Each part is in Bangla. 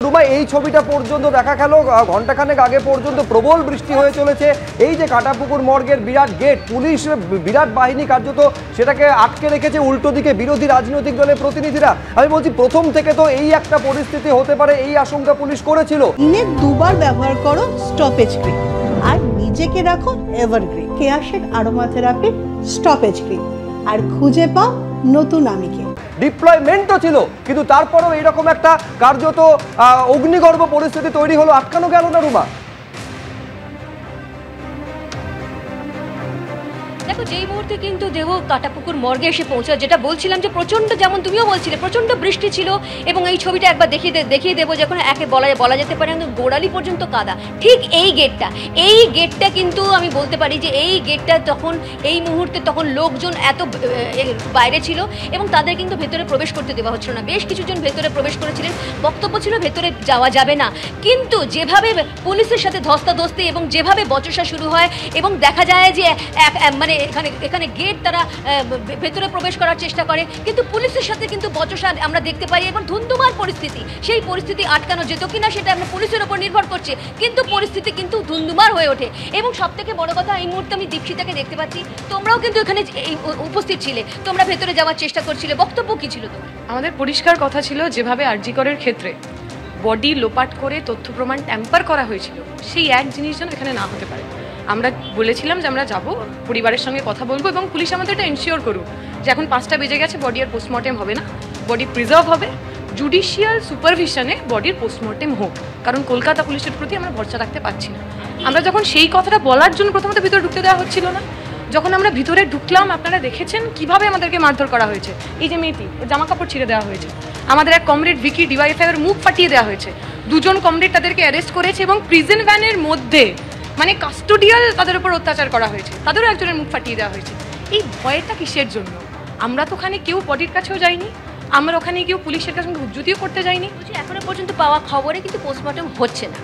রুমা, এই ছবিটা পর্যন্ত দেখা গেল ঘন্টাখানেক আগে পর্যন্ত প্রবল বৃষ্টি হয়ে চলেছে। এই যে কাটাপুকুর মর্গের বিরাট গেট, পুলিশ বিরাট বাহিনী কার্যত সেটাকে আটকে রেখেছে, উল্টো দিকে বিরোধী রাজনৈতিক দলের প্রতিনিধিরা। আমি বলছি প্রথম থেকে তো এই একটা পরিস্থিতি হতে পারে এই আশঙ্কা পুলিশ করেছিল। দিনে দুবার ব্যবহার করো স্টপেজ ক্রিম আর নিজেকে রাখো এভারগ্রিন। কেয়াশেক আরোমা থেরাপি স্টপেজ ক্রিম, আর খুঁজে পাও নতুন আমিকে। ডিপ্লয়মেন্টও ছিল, কিন্তু তারপরেও এইরকম একটা কার্যত অগ্নিগর্ভ পরিস্থিতি তৈরি হলো, আটকানো গেল না রুমা? দেখো, যেই মুহূর্তে কিন্তু দেহ কাটাপুকুর মর্গে এসে পৌঁছায়, যেটা বলছিলাম যে প্রচণ্ড, যেমন তুমিও বলছিলে, প্রচণ্ড বৃষ্টি ছিল। এবং এই ছবিটা একবার দেখিয়ে দেবো, যখন একে বলা যেতে পারে গোড়ালি পর্যন্ত কাদা। ঠিক এই গেটটা কিন্তু আমি বলতে পারি যে এই গেটটা তখন এই মুহূর্তে তখন লোকজন এত বাইরে ছিল এবং তাদের কিন্তু ভেতরে প্রবেশ করতে দেওয়া হচ্ছিল না। বেশ কিছুজন ভেতরে প্রবেশ করেছিলেন, বক্তব্য ছিল ভেতরে যাওয়া যাবে না। কিন্তু যেভাবে পুলিশের সাথে ধস্তাধস্তি এবং যেভাবে বচসা শুরু হয় এবং দেখা যায় যে মানে এখানে গেট তারা ভেতরে প্রবেশ করার চেষ্টা করে, কিন্তু পুলিশের সাথে কিন্তু বচসা আমরা দেখতে পাই এবং ধুন্ধুমার পরিস্থিতি। সেই পরিস্থিতি আটকানো যেত কিনা সেটা আমরা পুলিশের ওপর নির্ভর করছে, কিন্তু পরিস্থিতি কিন্তু ধুন্ধুমার হয়ে ওঠে। এবং সব থেকে বড় কথা, এই মুহূর্তে আমি দীপশিতাকে দেখতে পাচ্ছি, তোমরাও কিন্তু এখানে উপস্থিত ছিলে, তোমরা ভেতরে যাওয়ার চেষ্টা করছিলে, বক্তব্য কি ছিল তোমার? আমাদের পরিষ্কার কথা ছিল, যেভাবে আরজি করের ক্ষেত্রে বডি লোপাট করে তথ্য প্রমাণ ট্যাম্পার করা হয়েছিল, সেই এক জিনিস যেন এখানে না হতে পারে। আমরা বলেছিলাম যে আমরা যাব, পরিবারের সঙ্গে কথা বলবো এবং পুলিশ আমাদের এটা এনশিওর করুক যে এখন 5টা বেজে গেছে, বডি আর পোস্টমর্টেম হবে না, বডি প্রিজার্ভ হবে, জুডিশিয়াল সুপারভিশনে বডির পোস্টমর্টেম হোক, কারণ কলকাতা পুলিশের প্রতি আমরা ভরসা রাখতে পারছি না। আমরা যখন সেই কথাটা বলার জন্য প্রথমত ভিতরে ঢুকতে দেওয়া হচ্ছিল না, যখন আমরা ভিতরে ঢুকলাম আপনারা দেখেছেন কিভাবে আমাদেরকে মারধর করা হয়েছে। এই যে মেয়েটি, জামা কাপড় ছিঁড়ে দেওয়া হয়েছে, আমাদের এক কমরেড ভিকি ডিওয়াইফাই এর মুখ ফাটিয়ে দেওয়া হয়েছে, 2 জন কমরেড তাদেরকে অ্যারেস্ট করেছে এবং প্রিজন ভ্যানের মধ্যে মানে কাস্টোডিয়াল তাদের উপর অত্যাচার করা হয়েছে, তাদেরও একজনের মুখ ফাটিয়ে দেওয়া হয়েছে। এই ভয়টা কিসের জন্য? আমরা তো ওখানে কেউ বডির কাছেও যাইনি, আমরা ওখানে কেউ পুলিশের কাছে হুজ্জুতিও করতে যাইনি। এখনো পর্যন্ত পাওয়া খবরে কিন্তু পোস্টমর্টম হচ্ছে না।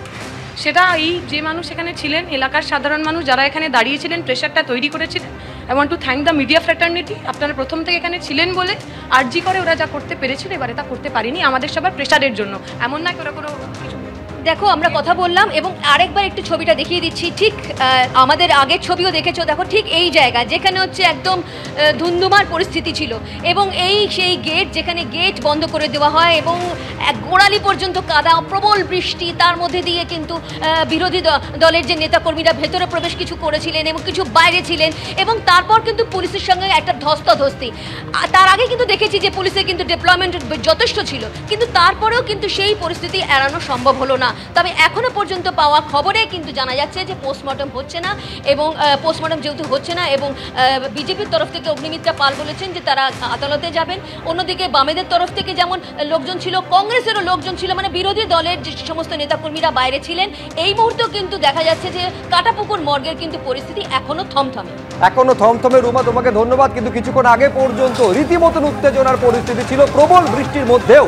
সেটা এই যে মানুষ এখানে ছিলেন, এলাকার সাধারণ মানুষ যারা এখানে দাঁড়িয়েছিলেন, প্রেশারটা তৈরি করেছিলেন। I want to thank the media fraternity. আপনারা প্রথম থেকে এখানে ছিলেন বলে আরজি করে ওরা যা করতে পেরেছিল, এবারে তা করতে পারেনি আমাদের সবার প্রেশারের জন্য। এমন না ওরা কোনো কিছু। দেখো, আমরা কথা বললাম এবং আরেকবার একটু ছবিটা দেখিয়ে দিচ্ছি। ঠিক আমাদের আগের ছবিও দেখেছো, দেখো ঠিক এই জায়গা যেখানে হচ্ছে একদম ধুন্ধুমার পরিস্থিতি ছিল এবং সেই গেট, যেখানে গেট বন্ধ করে দেওয়া হয় এবং গোড়ালি পর্যন্ত কাদা, প্রবল বৃষ্টি, তার মধ্যে দিয়ে কিন্তু বিরোধী দলের যে নেতাকর্মীরা ভেতরে প্রবেশ কিছু করেছিলেন এবং কিছু বাইরে ছিলেন এবং তারপর কিন্তু পুলিশের সঙ্গে একটা ধস্তাধস্তি। তার আগে কিন্তু দেখেছি যে পুলিশের কিন্তু ডিপ্লয়মেন্ট যথেষ্ট ছিল, কিন্তু তারপরেও কিন্তু সেই পরিস্থিতি এড়ানো সম্ভব হলো না। তবে এখনো পর্যন্ত পাওয়া খবরে কিন্তু জানা যাচ্ছে যে পোস্টমর্টম হচ্ছে না এবং পোস্টমর্টম যেহেতু হচ্ছে না এবং বিজেপির তরফ থেকে অগ্নিমিত্রা পাল বলেছেন যে তারা আদালতে যাবেন। অন্যদিকে বামেদের তরফ থেকে যেমন লোকজন ছিল, কংগ্রেসেরও লোকজন ছিল, মানে বিরোধী দলের যে সমস্ত নেতাকর্মীরা বাইরে ছিলেন। এই মুহূর্তেও কিন্তু দেখা যাচ্ছে যে কাটাপুকুর মর্গের কিন্তু পরিস্থিতি এখনো থমথমে। রুমা, তোমাকে ধন্যবাদ। কিন্তু কিছুক্ষণ আগে পর্যন্ত রীতিমতন উত্তেজনার পরিস্থিতি ছিল প্রবল বৃষ্টির মধ্যেও।